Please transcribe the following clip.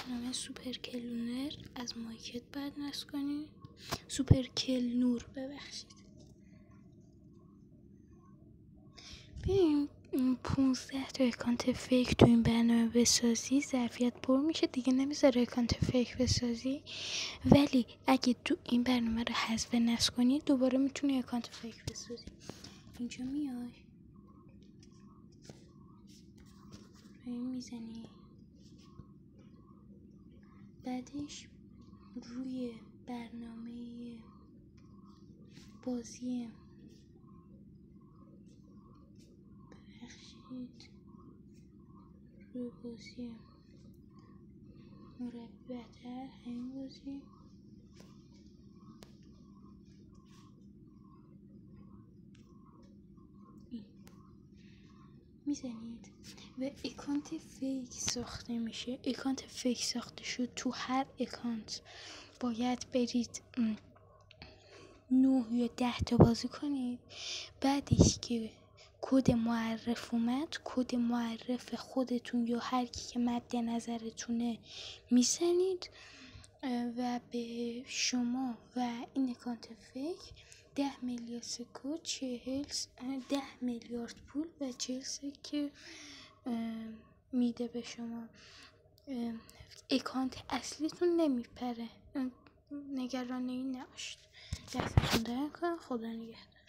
نام سوپر کلونر از مایکت بعد نصب کنی. سوپر کلنور ببخشید. ببین 15 تا اکانت فیک تو این برنامه بسازی ظرفیت پر میشه دیگه، نمیذاره اکانت فیک بسازی. ولی اگه تو این برنامه رو حذف نصب کنی دوباره میتونی اکانت فیک بسازی. اینجا میای این میزنی، بعدش روی برنامه بازی روی بازی مربی بهتر همین بازی این میزنید و اکانت فیک ساخته میشه. اکانت فیک ساخته شد. تو هر اکانت باید برید 9 یا 10 تا بازی کنید. بعدش که کد معرف اومد، کد معرف خودتون یا هر کی که مد نظرتونه میزنید و به شما و این اکانت فیک 10 میلیارد سکو 10 میلیارد پول و 40 سکه میده به شما. اکانت اصلیتون نمیپره، نگران این نباشید. دستتون درد کنه. خدا نگهدار.